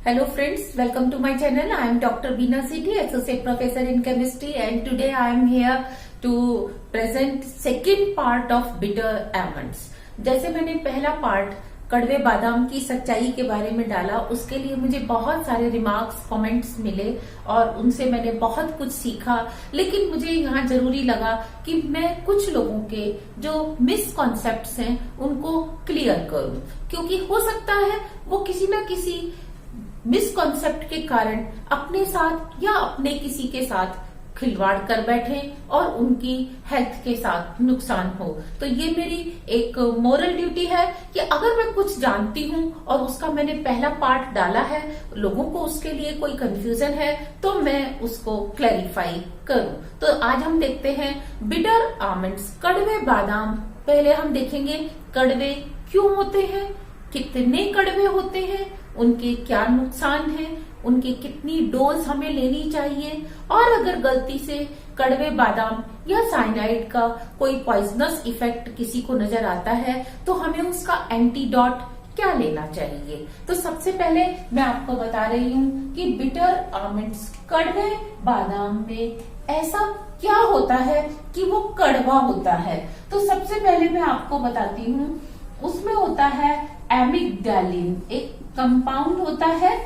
Hello friends, welcome to my channel. I am Dr. Beena Sethi, Associate Professor in Chemistry, and today I am here to present second part of bitter almonds. जैसे मैंने पहला part कड़वे बादाम की सच्चाई के बारे में डाला, उसके लिए मुझे बहुत सारे रिमार्क्स, कमेंट्स मिले और उनसे मैंने बहुत कुछ सीखा। लेकिन मुझे यहाँ जरूरी लगा कि मैं कुछ लोगों के जो मिसकॉन्सेप्ट्स हैं उनको क्लियर करूं, क्योंकि हो सकता है वो किसी न किसी मिसकॉन्सेप्ट के कारण अपने साथ या अपने किसी के साथ खिलवाड़ कर बैठे और उनकी हेल्थ के साथ नुकसान हो। तो ये मेरी एक मोरल ड्यूटी है कि अगर मैं कुछ जानती हूँ और उसका मैंने पहला पार्ट डाला है, लोगों को उसके लिए कोई कंफ्यूजन है तो मैं उसको क्लैरिफाई करूँ। तो आज हम देखते हैं बिटर आमंड्स, कड़वे बादाम। पहले हम देखेंगे कड़वे क्यों होते हैं, कितने कड़वे होते हैं, उनके क्या नुकसान हैं, उनकी कितनी डोज हमें लेनी चाहिए, और अगर गलती से कड़वे बादाम या साइनाइड का कोई पॉइजनस इफेक्ट किसी को नजर आता है तो हमें उसका एंटीडोट क्या लेना चाहिए। तो सबसे पहले मैं आपको बता रही हूँ कि बिटर आमंड्स, कड़वे बादाम में ऐसा क्या होता है कि वो कड़वा होता है। तो सबसे पहले मैं आपको बताती हूँ, उसमें होता है एमिग्डालिन, एक कंपाउंड होता है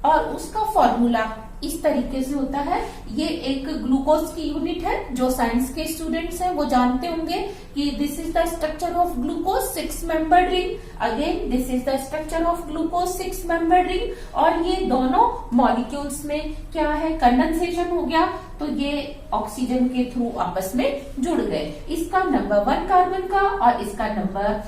और उसका फॉर्मूला इस तरीके से होता है। ये एक ग्लूकोज की यूनिट है, जो साइंस के स्टूडेंट्स हैं वो जानते होंगे कि this is the structure of glucose 6 membered ring, again this is the structure of glucose 6 membered ring. और ये दोनों मॉलिक्यूल्स में क्या है, कंडेंसेशन हो गया तो ये ऑक्सीजन के थ्रू आपस में जुड़ गए। इसका नंबर 1 कार्बन का और इसका नंबर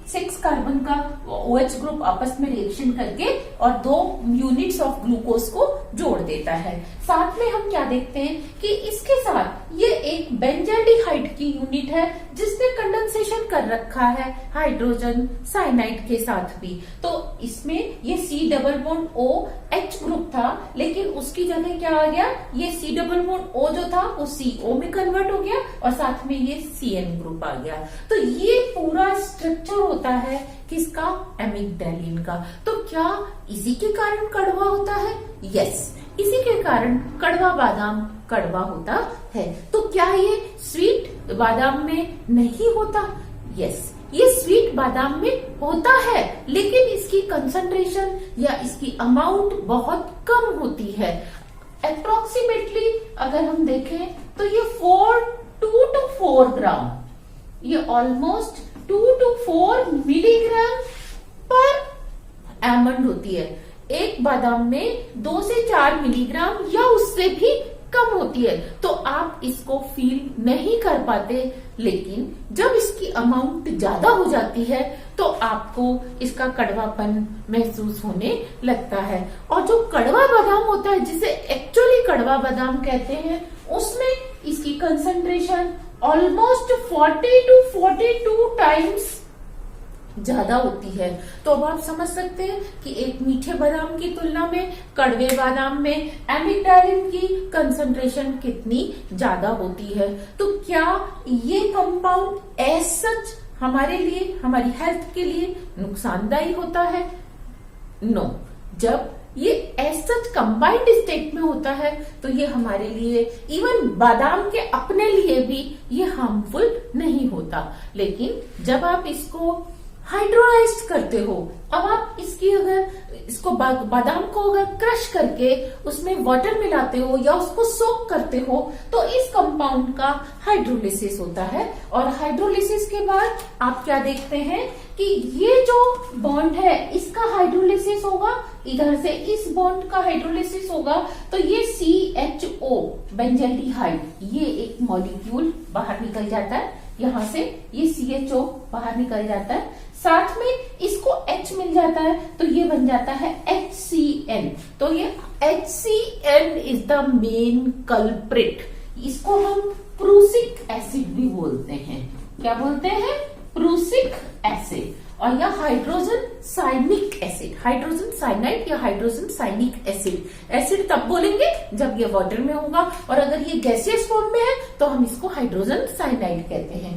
6 कार्बन का OH ग्रुप आपस में रिएक्शन करके और 2 यूनिट्स ऑफ ग्लूकोज को जोड़ देता है। साथ में हम क्या देखते हैं कि इसके साथ ये एक बेंजाल्डिहाइड की यूनिट है जिसने कंडेंसेशन कर रखा है हाइड्रोजन साइनाइड के साथ भी। तो इसमें ये C double bond O H group था, लेकिन उसकी जगह क्या आ गया, ये C डबल बॉन्ड O जो था वो CO में कन्वर्ट हो गया और साथ में ये CN ग्रुप आ गया। तो ये पूरा स्ट्रक्चर होता है किसका, एमिग्डालिन का। तो क्या इसी के कारण कड़वा होता है? यस, इसी के कारण कड़वा बादाम कड़वा होता है। तो क्या ये स्वीट बादाम में नहीं होता? यस, ये स्वीट बादाम में होता है, लेकिन इसकी कंसंट्रेशन या इसकी अमाउंट बहुत कम होती है। अप्रोक्सीमेटली अगर हम देखें तो ये 2 to 4 ग्राम, ये ऑलमोस्ट 2 to 4 मिलीग्राम पर आमंड होती है। एक बादाम में 2 से 4 मिलीग्राम या उससे भी कम होती है। तो आप इसको फील नहीं कर पाते, लेकिन जब इसकी अमाउंट ज्यादा हो जाती है तो आपको इसका कड़वापन महसूस होने लगता है। और जो कड़वा बादाम होता है, जिसे एक्चुअली कड़वा बादाम कहते हैं, उसमें इसकी कंसंट्रेशन ऑलमोस्ट 40 to 42 टाइम्स ज्यादा होती है। तो अब आप समझ सकते हैं कि एक मीठे बादाम की तुलना में कड़वे बादाम में एमिग्डालिन की कंसंट्रेशन कितनी ज्यादा होती है। तो क्या ये कंपाउंड एज सच हमारे लिए, हमारी हेल्थ के लिए नुकसानदायी होता है? नो। जब ये एज सच कंबाइंड स्टेट में होता है तो ये हमारे लिए, इवन बादाम के अपने लिए भी ये हार्मफुल नहीं होता। लेकिन जब आप इसको हाइड्रोलाइज करते हो, अब आप इसको बादाम को अगर क्रश करके उसमें वाटर मिलाते हो या उसको सोक करते हो तो इस कंपाउंड का हाइड्रोलिसिस होता है। और हाइड्रोलिसिस के बाद आप क्या देखते हैं कि ये जो बॉन्ड है इसका हाइड्रोलिसिस होगा, इधर से इस बॉन्ड का हाइड्रोलिसिस होगा तो ये CHO बेंजाल्डिहाइड, ये एक मॉलिक्यूल बाहर निकल जाता है, यहाँ से ये CHO बाहर निकल जाता है, साथ में इसको H मिल जाता है तो ये बन जाता है HCN। तो ये HCN is the main culprit. इसको हम प्रूसिक एसिड भी बोलते हैं। क्या बोलते हैं? Prussic acid. और यह हाइड्रोजन साइनिक एसिड, हाइड्रोजन साइनाइड या हाइड्रोजन साइनिक एसिड। एसिड तब बोलेंगे जब ये वाटर में होगा, और अगर ये गैसियस फॉर्म में है तो हम इसको हाइड्रोजन साइनाइड कहते हैं।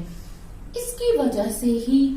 इसकी वजह से ही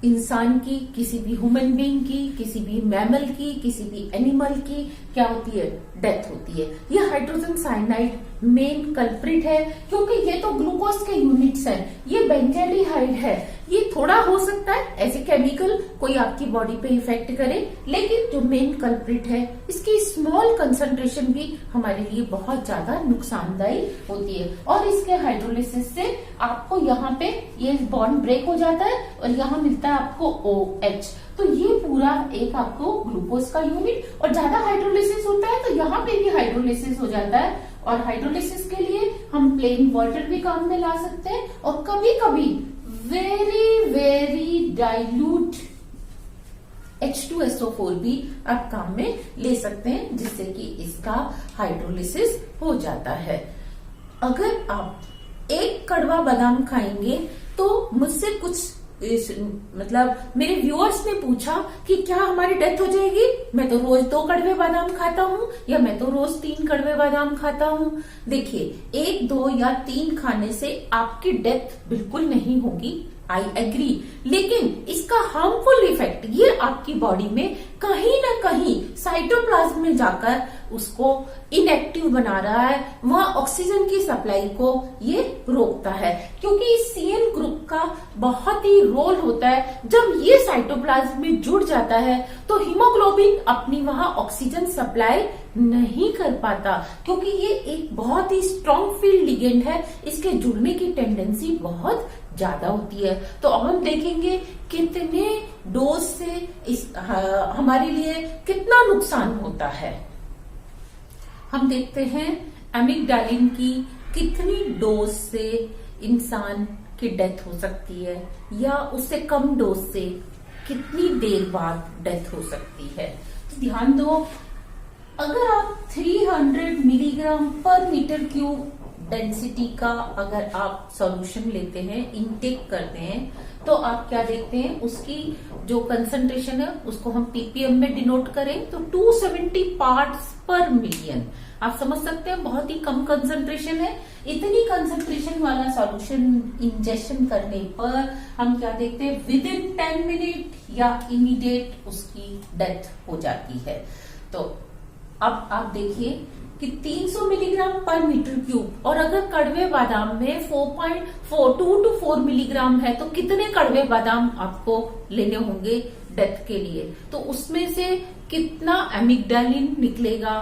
इंसान की, किसी भी ह्यूमन बीइंग की, किसी भी मैमल की, किसी भी एनिमल की क्या होती है, डेथ होती है। ये हाइड्रोजन साइनाइड मेन कल्प्रिट है, क्योंकि ये तो ग्लूकोज के यूनिट्स हैं, ये बेंजोल्डिहाइड है। ये थोड़ा हो सकता है ऐसे केमिकल कोई आपकी बॉडी पे इफेक्ट करे, लेकिन जो मेन कल्प्रिट है इसकी स्मॉल कंसंट्रेशन भी हमारे लिए बहुत ज्यादा नुकसानदायी होती है। और इसके हाइड्रोलिसिस से आपको यहाँ पे ये बॉन्ड ब्रेक हो जाता है और यहाँ मिलता है आपको OH। तो ये पूरा एक आपको ग्लूकोज का यूनिट, और ज्यादा हाइड्रोलिसिस होता है तो यहाँ पे भी हाइड्रोलिसिस हो जाता है। और हाइड्रोलिसिस के लिए हम प्लेन वाटर भी काम में ला सकते हैं, और कभी कभी वेरी वेरी डाइल्यूट H2SO4 भी आप काम में ले सकते हैं, जिससे कि इसका हाइड्रोलिसिस हो जाता है। अगर आप एक कड़वा बादाम खाएंगे तो मुझसे कुछ मतलब मेरे व्यूअर्स ने पूछा कि क्या हमारी डेथ हो जाएगी, मैं तो रोज 2 कड़वे बादाम खाता हूँ या मैं तो रोज 3 कड़वे बादाम खाता हूँ। देखिए, 1, 2 या 3 खाने से आपकी डेथ बिल्कुल नहीं होगी, आई एग्री, लेकिन इसका हार्मफुल इफेक्ट ये आपकी बॉडी में कहीं ना कहीं साइटोप्लाज्म में जाकर उसको इनएक्टिव बना रहा है, वहां ऑक्सीजन की सप्लाई को ये रोकता है। क्योंकि इस CN ग्रुप का बहुत ही रोल होता है, जब ये साइटोप्लाज्म में जुड़ जाता है तो हीमोग्लोबिन अपनी वहां ऑक्सीजन सप्लाई नहीं कर पाता, क्योंकि ये एक बहुत ही स्ट्रॉन्ग फील्ड लिगेंड है, इसके जुड़ने की टेंडेंसी बहुत ज्यादा होती है। तो अब हम देखेंगे कितने डोज से हमारे लिए कितना नुकसान होता है। हम देखते हैं एमिग्डालिन की कितनी डोज से इंसान की डेथ हो सकती है, या उससे कम डोज से कितनी देर बाद डेथ हो सकती है। तो ध्यान दो, अगर आप 300 मिलीग्राम पर मीटर क्यूब डेंसिटी का अगर आप सॉल्यूशन लेते हैं, इनटेक करते हैं, तो आप क्या देखते हैं, उसकी जो कंसंट्रेशन है उसको हम ppm में डिनोट करें तो 270 पार्ट्स पर मिलियन। आप समझ सकते हैं बहुत ही कम कंसंट्रेशन है। इतनी कंसंट्रेशन वाला सॉल्यूशन इंजेक्शन करने पर हम क्या देखते हैं, विद इन 10 मिनट या इमीडिएट उसकी डेथ हो जाती है। तो अब आप देखिए कि 300 मिलीग्राम पर मीटर क्यूब, और अगर कड़वे बादाम में 4.42 to 4 मिलीग्राम है तो कितने कड़वे बादाम आपको लेने होंगे डेथ के लिए। तो उसमें से कितना एमिग्डालिन निकलेगा।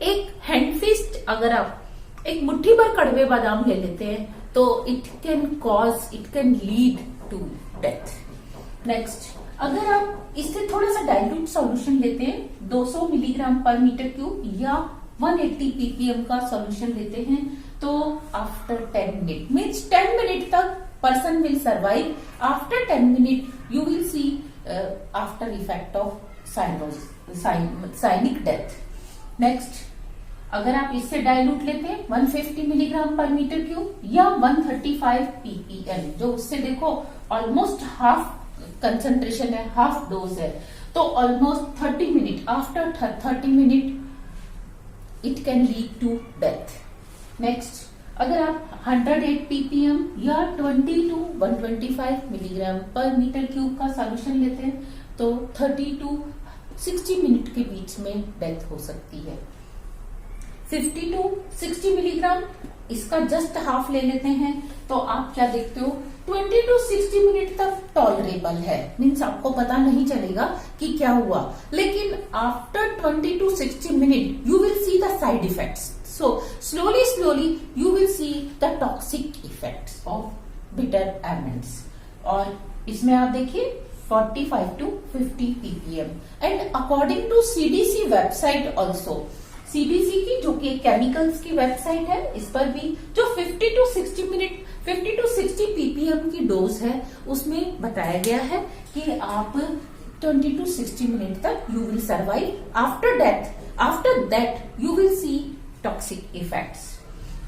एक हैंडफिस्ट अगर आप एक मुट्ठी भर कड़वे बादाम ले लेते हैं तो it can lead to death. Next, अगर आप इससे थोड़ा सा डाइल्यूट सॉल्यूशन लेते हैं 200 मिलीग्राम पर मीटर क्यूब या 180 ppm का सॉल्यूशन लेते हैं, तो आफ्टर 10 मिनट मीन्स 10 मिनट तक person will survive. After 10 minute you will see after effect of cyanic death. Next, अगर आप इससे डाइल्यूट लेते हैं 150 मिलीग्राम पर मीटर क्यूब या 135 ppm, जो उससे देखो ऑलमोस्ट हाफ कंसंट्रेशन है, हाफ डोज है, तो almost 30 minute, after 30 minute it can lead to death. Next, अगर आप 108 ppm या 20 to 125 मिलीग्राम पर मीटर क्यूब का सॉल्यूशन लेते हैं तो 30 to 60 मिनट के बीच में डेथ हो सकती है। 50 to 60 मिलीग्राम, इसका जस्ट हाफ ले लेते हैं तो आप क्या देखते हो 20 to 60 मिनट तक टॉलरेबल है, मीन्स आपको पता नहीं चलेगा कि क्या हुआ। लेकिन after 20 to 60 minute you will see the side effects, so slowly you will see the toxic effects of bitter almonds. और इसमें आप देखिए 45 to 50 ppm and according to CDC website also, CDC की जो कि केमिकल्स की वेबसाइट है, इस पर भी जो 50 to 60 ppm की डोज है उसमें बताया गया है कि आप 20 to 60 मिनट तक you will survive. After that you will C toxic effects.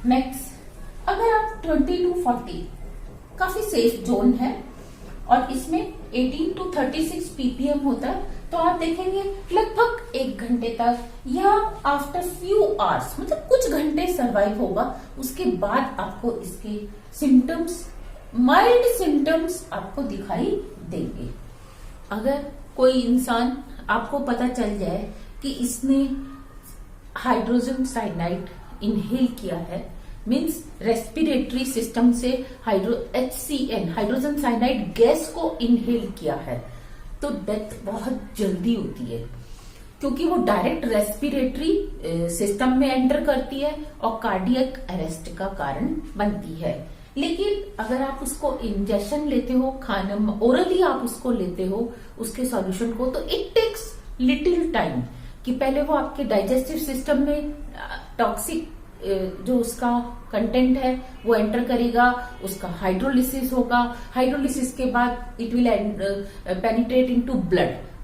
Next, अगर आप 20 to 40 काफी सेफ जोन है और इसमें 18 to 36 ppm होता है, तो आप देखेंगे लगभग 1 घंटे तक या आफ्टर फ्यू आवर्स, मतलब कुछ घंटे सर्वाइव होगा। उसके बाद आपको इसके सिम्टम्स, माइल्ड सिम्टम्स आपको दिखाई देंगे। अगर कोई इंसान आपको पता चल जाए कि इसने हाइड्रोजन साइनाइड इनहेल किया है, मीन्स रेस्पिरेटरी सिस्टम से HCN हाइड्रोजन साइनाइड गैस को इनहेल किया है, तो डेथ बहुत जल्दी होती है, क्योंकि वो डायरेक्ट रेस्पिरेटरी सिस्टम में एंटर करती है और कार्डियक अरेस्ट का कारण बनती है। लेकिन अगर आप उसको इंजेक्शन लेते हो, खाने ओरली आप उसको लेते हो उसके सॉल्यूशन को, तो इट टेक्स लिटिल टाइम कि पहले वो आपके डाइजेस्टिव सिस्टम में टॉक्सिक जो उसका कंटेंट है वो एंटर करेगा, उसका हाइड्रोलिसिस होगा, हाइड्रोलिसिस के बाद it will penetrate into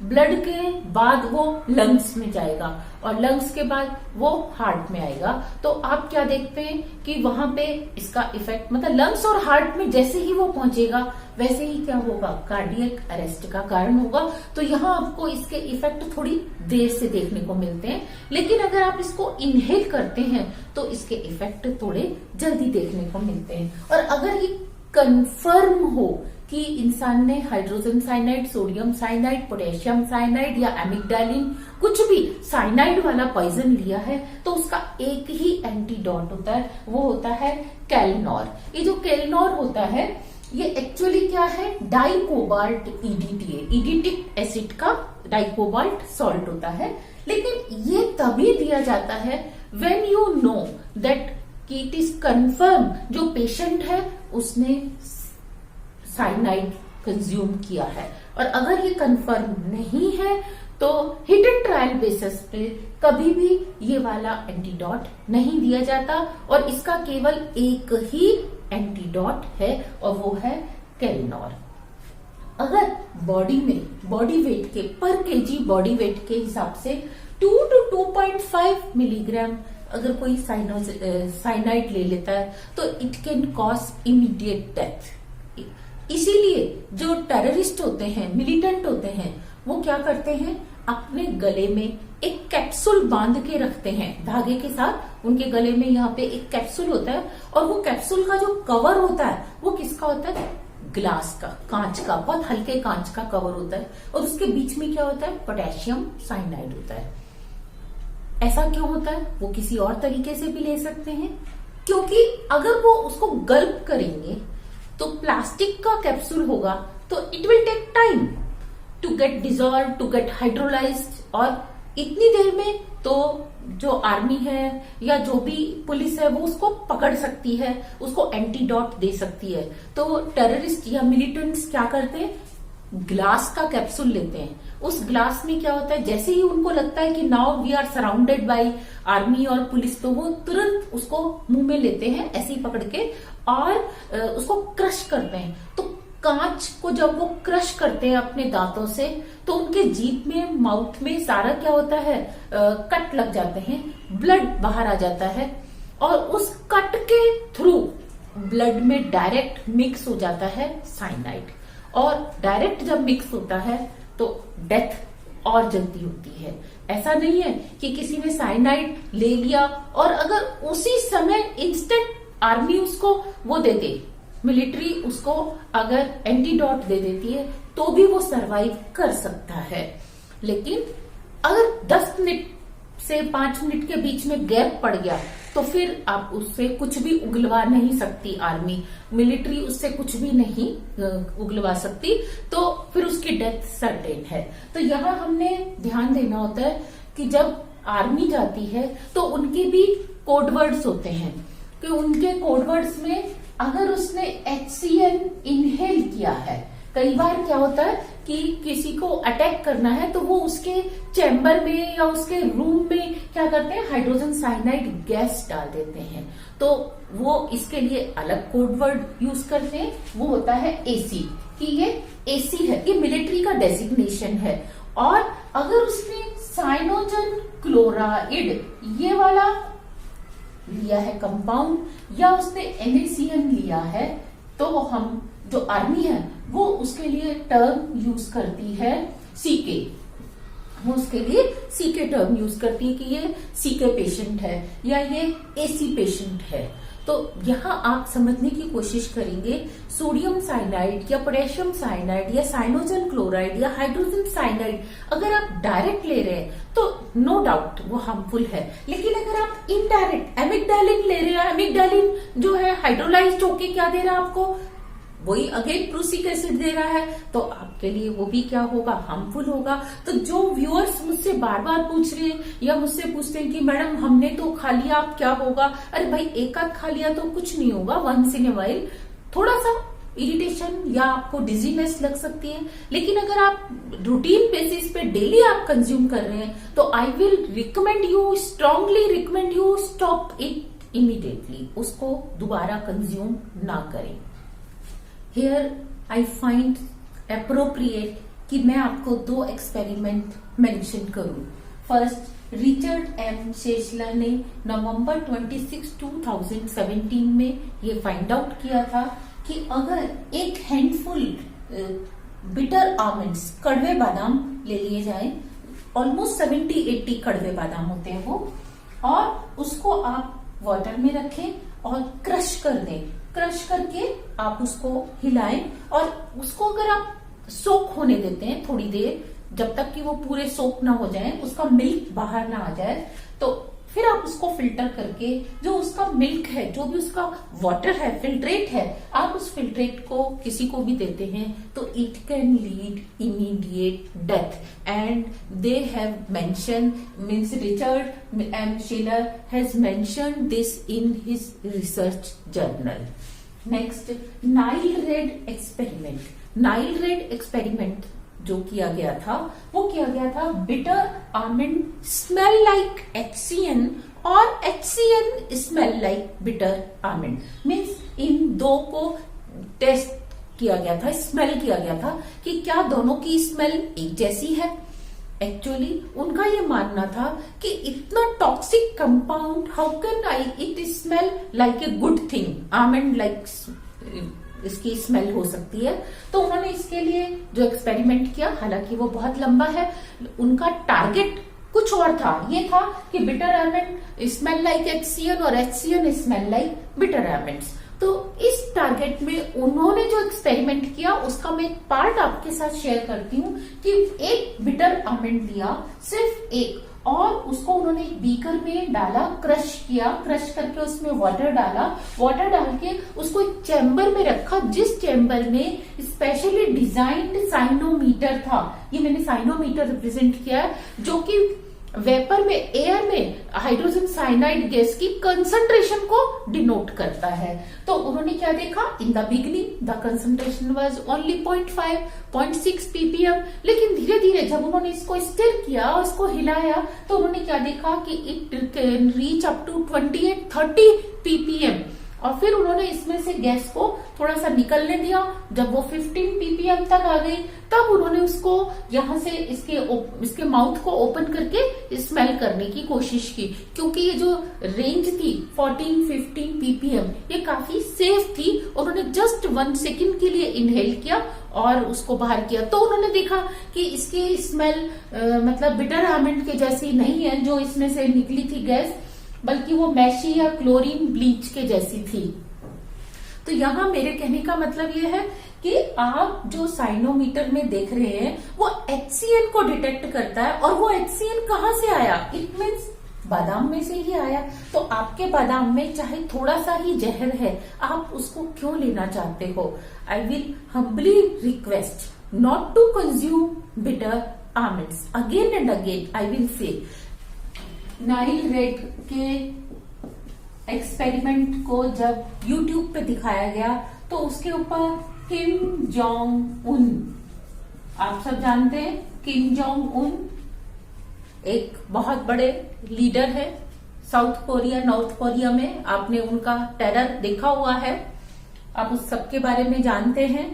blood के बाद वो लंग्स में जाएगा और लंग्स के बाद वो हार्ट में आएगा। तो आप क्या देखते हैं कि वहां पे इसका इफेक्ट, मतलब लंग्स और हार्ट में जैसे ही वो पहुंचेगा वैसे ही क्या होगा, कार्डियक अरेस्ट का कारण होगा। तो यहाँ आपको इसके इफेक्ट थोड़ी देर से देखने को मिलते हैं, लेकिन अगर आप इसको इनहेल करते हैं तो इसके इफेक्ट थोड़े जल्दी देखने को मिलते हैं। और अगर ये कंफर्म हो कि इंसान ने hydrogen cyanide, sodium cyanide, potassium cyanide या एमिग्डालिन कुछ भी साइनाइड वाला पॉइजन लिया है, तो उसका एक ही एंटीडोट होता है, वो होता है कैलनॉर। ये जो कैलनॉर होता है ये एक्चुअली क्या है, डाइकोबाल्ट EDTA, इडिटिक एसिड का डाइकोबाल्ट सॉल्ट होता है। लेकिन ये तभी दिया जाता है व्हेन यू नो दैट कि इट इज कंफर्म जो पेशेंट है उसने साइनाइड कंज्यूम किया है। और अगर ये कंफर्म नहीं है तो हिट एंड ट्रायल बेसिस पे कभी भी ये वाला एंटीडोट नहीं दिया जाता, और इसका केवल एक ही एंटीडोट है और वो है कैलनॉर। अगर बॉडी में बॉडी वेट के पर केजी बॉडी वेट के हिसाब से 2 to 2.5 मिलीग्राम अगर कोई साइनाइड ले लेता है तो it can cause immediate death. इसीलिए जो टेररिस्ट होते हैं, मिलिटेंट होते हैं, वो क्या करते हैं, अपने गले में एक कैप्सूल बांध के रखते हैं धागे के साथ। उनके गले में यहाँ पे एक कैप्सूल होता है और वो कैप्सूल का जो कवर होता है वो किसका होता है, ग्लास का, कांच का, बहुत हल्के कांच का कवर होता है, और उसके बीच में क्या होता है, पोटेशियम साइनाइड होता है। ऐसा क्यों होता है, वो किसी और तरीके से भी ले सकते हैं, क्योंकि अगर वो उसको गल्प करेंगे तो प्लास्टिक का कैप्सूल होगा तो it will take time to get dissolve, to get hydrolysed, और इतनी देर में तो जो आर्मी है या जो भी पुलिस है वो उसको पकड़ सकती है, उसको एंटीडोट दे सकती है। तो टेररिस्ट या मिलिटेंट्स क्या करते हैं, ग्लास का कैप्सूल लेते हैं। उस ग्लास में क्या होता है, जैसे ही उनको लगता है कि now we are surrounded by army और पुलिस, तो वो तुरंत उसको मुंह में लेते हैं ऐसे ही पकड़ के और उसको क्रश करते हैं। तो कांच को जब वो क्रश करते हैं अपने दांतों से तो उनके जीभ में, माउथ में सारा क्या होता है, कट लग जाते हैं, ब्लड बाहर आ जाता है, और उस कट के थ्रू ब्लड में डायरेक्ट मिक्स हो जाता है साइनाइड, और डायरेक्ट जब मिक्स होता है तो डेथ और जल्दी होती है। ऐसा नहीं है कि किसी ने साइनाइड ले लिया और अगर उसी समय इंस्टेंट आर्मी उसको वो दे दे, मिलिट्री उसको अगर एंटीडोट दे देती है तो भी वो सरवाइव कर सकता है। लेकिन अगर 10 मिनट से 5 मिनट के बीच में गैप पड़ गया तो फिर आप उससे कुछ भी उगलवा नहीं सकती आर्मी, मिलिट्री उससे कुछ भी नहीं उगलवा सकती, तो फिर उसकी डेथ सर्टेन है। तो यहाँ हमने ध्यान देना होता है कि जब आर्मी जाती है तो उनके भी कोडवर्ड्स होते हैं, कि उनके कोडवर्ड्स में अगर उसने HCN इनहेल किया है, कई बार क्या होता है कि किसी को अटैक करना है तो वो उसके चैम्बर में या उसके रूम में क्या करते हैं, हाइड्रोजन साइनाइड गैस डाल देते हैं। तो वो इसके लिए अलग कोडवर्ड यूज करते हैं, वो होता है AC, कि ये AC है, ये मिलिट्री का डेजिग्नेशन है। और अगर उसने साइनोजन क्लोराइड ये वाला लिया है कंपाउंड, या उसने NaCN लिया है, तो हम जो आर्मी है वो उसके लिए टर्म यूज करती है CK, वो उसके लिए CK टर्म यूज करती है कि ये CK पेशेंट है या ये AC पेशेंट है। तो यहाँ आप समझने की कोशिश करेंगे सोडियम साइनाइड या पोटेशियम साइनाइड या साइनोजन क्लोराइड या हाइड्रोजन साइनाइड अगर आप डायरेक्ट ले रहे हैं तो नो डाउट वो हार्मफुल है, लेकिन अगर आप इनडायरेक्ट एमिग्डालिन ले रहे हैं, एमिग्डालिन जो है हाइड्रोलाइज्ड होके क्या दे रहा है आपको, वही अगेन प्रूसिक एसिड दे रहा है, तो आपके लिए वो भी क्या होगा, हार्मफुल होगा। तो जो व्यूअर्स मुझसे बार बार पूछ रहे हैं या मुझसे पूछते हैं कि मैडम हमने तो खा लिया अब क्या होगा, अरे भाई एक आध खा लिया तो कुछ नहीं होगा, वंस इन ए वाइल थोड़ा सा इरिटेशन या आपको डिजीनेस लग सकती है, लेकिन अगर आप रूटीन बेसिस पे डेली आप कंज्यूम कर रहे हैं तो I will recommend you, strongly recommend you, stop it immediately, उसको दोबारा कंज्यूम ना करें। Here I find appropriate कि मैं आपको 2 एक्सपेरिमेंट मेंशन करूं। फर्स्ट, रिचर्ड एम शेशला ने नवंबर 26, 2017 में ये फाइंड आउट किया था कि अगर एक हैंडफुल बिटर आमंड्स, कड़वे बादाम ले लिए जाए, ऑलमोस्ट 70-80 कड़वे बादाम होते हैं वो, और उसको आप वाटर में रखें और क्रश कर दें, क्रश करके आप उसको हिलाएं और उसको अगर आप सोक होने देते हैं थोड़ी देर, जब तक कि वो पूरे सोक ना हो जाए, उसका मिल्क बाहर ना आ जाए, तो फिर आप उसको फिल्टर करके जो उसका मिल्क है, जो भी उसका वाटर है, फिल्ट्रेट है, आप उस फिल्ट्रेट को किसी को भी देते हैं तो it can lead immediate death. And they have mention, means Richard M Sheller has mention this in his research journal. Next, Nile red experiment. Nile red experiment जो किया गया था वो किया गया था bitter almond smell like HCN और HCN smell like bitter almond, means इन 2 को टेस्ट किया गया था, स्मेल किया गया था कि क्या दोनों की स्मेल एक जैसी है। एक्चुअली उनका ये मानना था कि इतना toxic compound, how can I it smell like a good thing, almond like इसकी स्मेल हो सकती है। तो उन्होंने इसके लिए जो एक्सपेरिमेंट किया, हालांकि वो बहुत लंबा है, उनका टारगेट कुछ और था, ये था कि bitter almond smell like HCN और HCN smell like bitter almonds. तो इस टारगेट में उन्होंने जो एक्सपेरिमेंट किया उसका मैं एक पार्ट आपके साथ शेयर करती हूँ कि एक बिटर आमंड लिया, सिर्फ एक, और उसको उन्होंने एक बीकर में डाला, क्रश किया, क्रश करके उसमें वाटर डाला, वाटर डाल के उसको एक चैम्बर में रखा, जिस चैम्बर में स्पेशली डिजाइन्ड साइनोमीटर था। ये मैंने साइनोमीटर रिप्रेजेंट किया है, जो कि वेपर में, एयर में हाइड्रोजन साइनाइड गैस की कंसंट्रेशन को डिनोट करता है। तो उन्होंने क्या देखा, in the beginning the concentration was only 0.5, 0.6 ppm, लेकिन धीरे धीरे जब उन्होंने इसको स्टिर किया और इसको हिलाया तो उन्होंने क्या देखा कि it can reach up to 28-30 ppm, और फिर उन्होंने इसमें से गैस को थोड़ा सा निकलने दिया। जब वो 15 ppm तक आ गई तब उन्होंने उसको यहाँ से इसके माउथ को ओपन करके स्मेल करने की कोशिश की, क्योंकि ये जो रेंज थी 14-15 ppm ये काफी सेफ थी। उन्होंने जस्ट 1 सेकेंड के लिए इनहेल किया और उसको बाहर किया, तो उन्होंने देखा कि इसकी स्मेल मतलब बिटर आमंड के जैसी नहीं है जो इसमें से निकली थी गैस, बल्कि वो मैशी या क्लोरीन ब्लीच के जैसी थी। तो यहाँ मेरे कहने का मतलब ये है कि आप जो साइनोमीटर में देख रहे हैं वो HCN को डिटेक्ट करता है, और वो HCN कहाँ से आया, इट मीन्स बादाम में से ही आया। तो आपके बादाम में चाहे थोड़ा सा ही जहर है, आप उसको क्यों लेना चाहते हो। I will humbly request not to consume bitter almonds. Again and again I will say, Nile red के एक्सपेरिमेंट को जब YouTube पे दिखाया गया तो उसके ऊपर किम जोंग उन, आप सब जानते हैं किम जोंग उन एक बहुत बड़े लीडर है साउथ कोरिया, नॉर्थ कोरिया में। आपने उनका टेरर देखा हुआ है, आप उस सब के बारे में जानते हैं।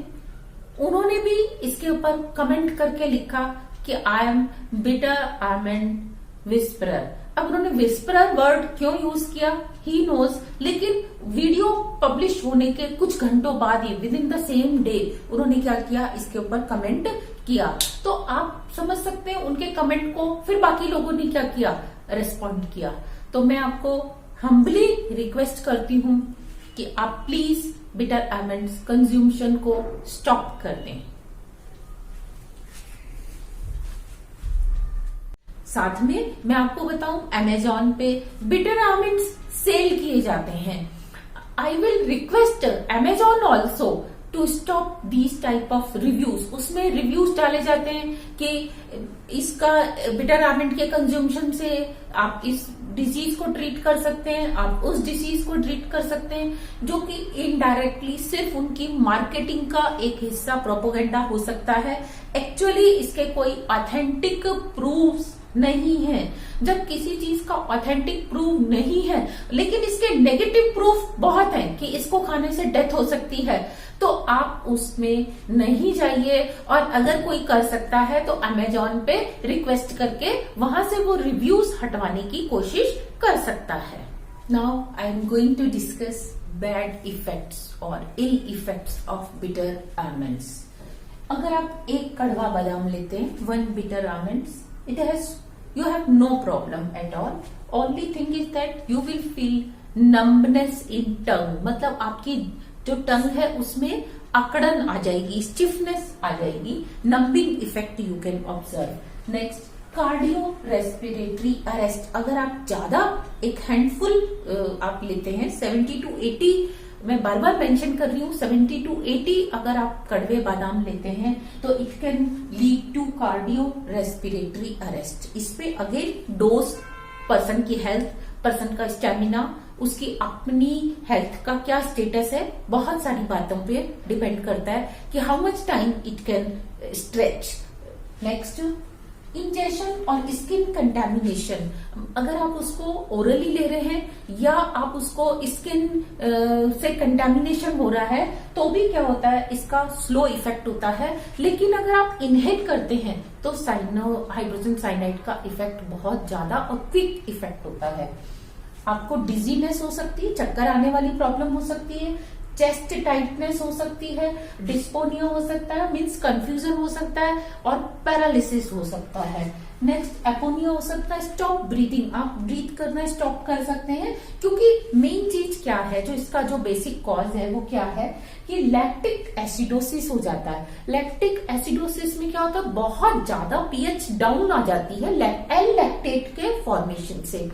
उन्होंने भी इसके ऊपर कमेंट करके लिखा कि I am bitter almond whisperer. अब उन्होंने विस्परर वर्ड क्यों यूज किया, ही नोज, लेकिन वीडियो पब्लिश होने के कुछ घंटों बाद ही, within the same day, उन्होंने क्या किया, इसके ऊपर कमेंट किया। तो आप समझ सकते हैं उनके कमेंट को फिर बाकी लोगों ने क्या किया, रेस्पॉन्ड किया। तो मैं आपको हम्बली रिक्वेस्ट करती हूँ कि आप प्लीज बिटर आमंड्स कंज्यूमशन को स्टॉप कर दें। साथ में मैं आपको बताऊं, अमेजॉन पे बिटर आमंड्स सेल किए जाते हैं। I will request Amazon also to stop these type of reviews. उसमें रिव्यूज डाले जाते हैं कि इसका बिटर आमंड के कंज्यूमशन से आप इस डिजीज को ट्रीट कर सकते हैं, आप उस डिजीज को ट्रीट कर सकते हैं, जो कि इनडायरेक्टली सिर्फ उनकी मार्केटिंग का एक हिस्सा, प्रोपोगेंडा हो सकता है। एक्चुअली इसके कोई ऑथेंटिक प्रूफ्स नहीं है। जब किसी चीज का ऑथेंटिक प्रूफ नहीं है लेकिन इसके नेगेटिव प्रूफ बहुत हैं कि इसको खाने से डेथ हो सकती है, तो आप उसमें नहीं जाइए। और अगर कोई कर सकता है तो अमेजॉन पे रिक्वेस्ट करके वहां से वो रिव्यूज हटवाने की कोशिश कर सकता है। Now I am going to discuss bad effects और ill effects of bitter almonds. अगर आप एक कड़वा बादाम लेते हैं, 1 bitter almonds, you have no problem at all. Only thing is that you will feel numbness in tongue. मतलब आपकी जो टंग है उसमें अकड़न आ जाएगी, स्टिफनेस आ जाएगी, numbing effect you can observe. Next, cardio respiratory arrest. अगर आप ज्यादा एक हैंडफुल आप लेते हैं, 70 to 80, मैं बार बार मेंशन कर रही हूँ, 70 to 80 अगर आप कड़वे बादाम लेते हैं तो it can lead to cardio respiratory arrest. इस पे अगेन डोज, पर्सन की हेल्थ, पर्सन का स्टेमिना, उसकी अपनी हेल्थ का क्या स्टेटस है, बहुत सारी बातों पे डिपेंड करता है कि how much time it can stretch. Next, injection और स्किन कंटेमिनेशन। अगर आप उसको ओरली ले रहे हैं या आप उसको स्किन से कंटेमिनेशन हो रहा है तो भी क्या होता है, इसका स्लो इफेक्ट होता है। लेकिन अगर आप इनहेल करते हैं तो हाइड्रोजन साइनाइड का इफेक्ट बहुत ज्यादा और क्विक इफेक्ट होता है। आपको डिजीनेस हो सकती है, चक्कर आने वाली प्रॉब्लम हो सकती है, चेस्ट टाइटनेस हो सकती है, डिस्पोनिया हो सकता है, मीन्स कंफ्यूजन हो सकता है और पैरालिसिस हो सकता है। नेक्स्ट, एपोनिया हो सकता है, स्टॉप ब्रीदिंग, आप ब्रीथ करना स्टॉप कर सकते हैं। क्योंकि मेन चीज क्या है, जो इसका जो बेसिक कॉज है वो क्या है कि लैक्टिक एसिडोसिस हो जाता है। लैक्टिक एसिडोसिस में क्या होता है, बहुत ज्यादा पीएच डाउन आ जाती है एल लैक्टेट के फॉर्मेशन से।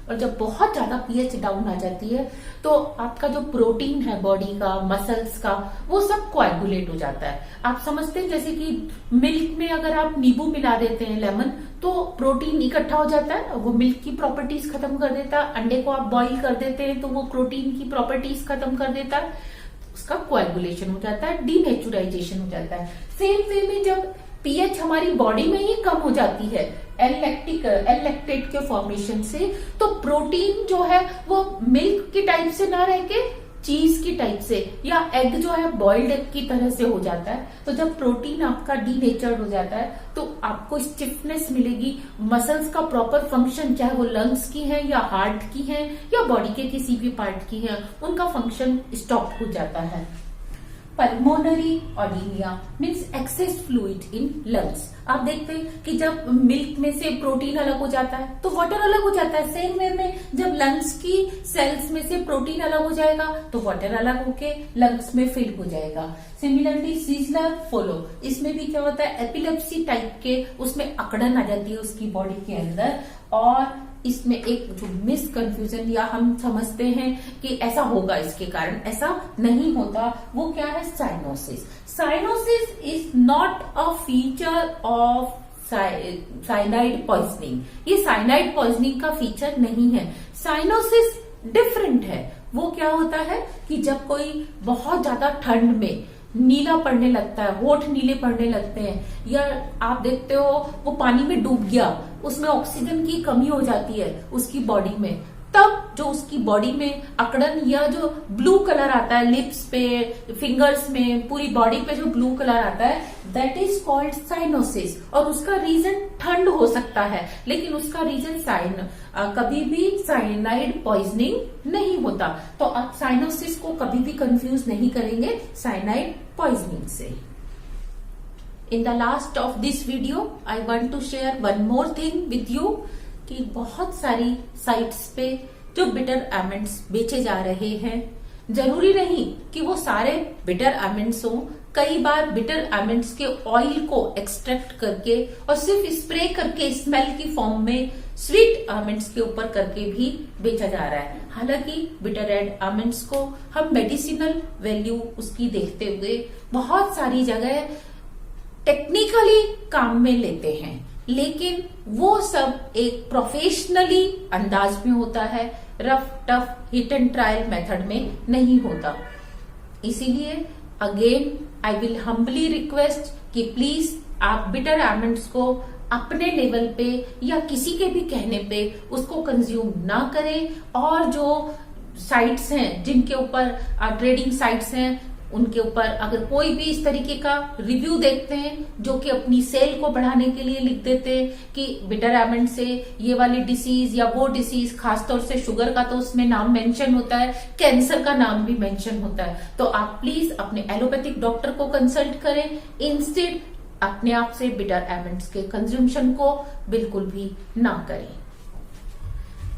और जब बहुत ज्यादा पीएच डाउन आ जाती है तो आपका जो प्रोटीन है बॉडी का, मसल्स का, वो सब कोएगुलेट हो जाता है। आप समझते हैं जैसे कि मिल्क में अगर आप नींबू मिला देते हैं, लेमन, तो प्रोटीन इकट्ठा हो जाता है, वो मिल्क की प्रॉपर्टीज खत्म कर देता है। अंडे को आप बॉईल कर देते हैं तो वो प्रोटीन की प्रॉपर्टीज खत्म कर देता है, उसका कोएगुलेशन हो जाता है, डीनेचुराइजेशन हो जाता है। सेम वे में जब पीएच हमारी बॉडी में ही कम हो जाती है एल लैक्टेट के फॉर्मेशन से, तो प्रोटीन जो है वो मिल्क की टाइप से ना रह के चीज की टाइप से या एग जो है बॉइल्ड एग की तरह से हो जाता है। तो जब प्रोटीन आपका डीनेचर्ड हो जाता है तो आपको स्टिफनेस मिलेगी, मसल्स का प्रॉपर फंक्शन, चाहे वो लंग्स की है या हार्ट की है या बॉडी के किसी भी पार्ट की है, उनका फंक्शन स्टॉप हो जाता है। Pulmonary oedema means excess fluid in lungs. आप देखते हैं कि जब मिल्क में से प्रोटीन अलग हो जाता है तो वाटर अलग हो जाता है। सेम वे में जब लंग्स की सेल्स में से प्रोटीन अलग हो जाएगा तो वाटर अलग होके लंग्स में फिल हो जाएगा। सिमिलरली सीजलर फॉलो, इसमें भी क्या होता है, एपिलेप्सी टाइप के उसमें अकड़न आ जाती है उसकी बॉडी के अंदर। और इसमें एक जो मिसकंफ्यूजन या हम समझते हैं कि ऐसा होगा इसके कारण, ऐसा नहीं होता। वो क्या है, cyanosis. Cyanosis is not a feature of cyanide poisoning. ये साइनाइड पॉइजनिंग का फीचर नहीं है। साइनोसिस डिफरेंट है। वो क्या होता है कि जब कोई बहुत ज्यादा ठंड में नीला पड़ने लगता है, होठ नीले पड़ने लगते हैं, या आप देखते हो वो पानी में डूब गया, उसमें ऑक्सीजन की कमी हो जाती है उसकी बॉडी में, तब जो उसकी बॉडी में अकड़न या जो ब्लू कलर आता है लिप्स पे, फिंगर्स में, पूरी बॉडी पे जो ब्लू कलर आता है, दैट इज कॉल्ड साइनोसिस। और उसका रीजन ठंड हो सकता है, लेकिन उसका रीजन कभी भी साइनाइड पॉइजनिंग नहीं होता। तो आप साइनोसिस को कभी भी कंफ्यूज नहीं करेंगे साइनाइड पॉइजनिंग से। In the last of this video I want to share one more thing with you कि बहुत सारी साइट्स पे जो बिटर आमंड्स बेचे जा रहे हैं, जरूरी नहीं कि वो सारे बिटर आमंड्स हों। कई बार बिटर आमंड्स के ऑयल को एक्सट्रैक्ट करके और सिर्फ स्प्रे करके स्मेल की फॉर्म में स्वीट आमंड्स के ऊपर करके भी बेचा जा रहा है। हालांकि बिटर रेड आमंड्स को हम मेडिसिनल वैल्यू उसकी देखते हुए बहुत सारी जगह टेक्निकली काम में लेते हैं, लेकिन वो सब एक प्रोफेशनली अंदाज में होता है, rough tough hit and trial method में नहीं होता। इसीलिए again I will humbly request कि प्लीज आप बिटर आमंड्स को अपने लेवल पे या किसी के भी कहने पे उसको कंज्यूम ना करें, और जो साइट्स हैं जिनके ऊपर ट्रेडिंग साइट्स हैं उनके ऊपर अगर कोई भी इस तरीके का रिव्यू देखते हैं जो कि अपनी सेल को बढ़ाने के लिए लिख देते हैं कि बिटर आमंड से ये वाली डिसीज या वो डिसीज, खासतौर से शुगर का तो उसमें नाम मेंशन होता है, कैंसर का नाम भी मेंशन होता है, तो आप प्लीज अपने एलोपैथिक डॉक्टर को कंसल्ट करें। इंस्टेड अपने आप से बिटर आमंड्स के कंज्यूमशन को बिल्कुल भी ना करें।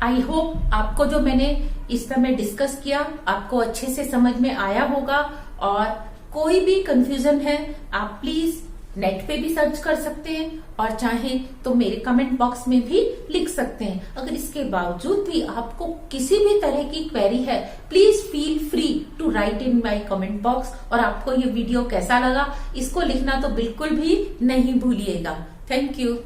आई होप आपको जो मैंने इस समय डिस्कस किया आपको अच्छे से समझ में आया होगा, और कोई भी कंफ्यूजन है आप प्लीज नेट पे भी सर्च कर सकते हैं और चाहें तो मेरे कमेंट बॉक्स में भी लिख सकते हैं। अगर इसके बावजूद भी आपको किसी भी तरह की क्वेरी है please feel free to write in my comment box, और आपको ये वीडियो कैसा लगा इसको लिखना तो बिल्कुल भी नहीं भूलिएगा। Thank you.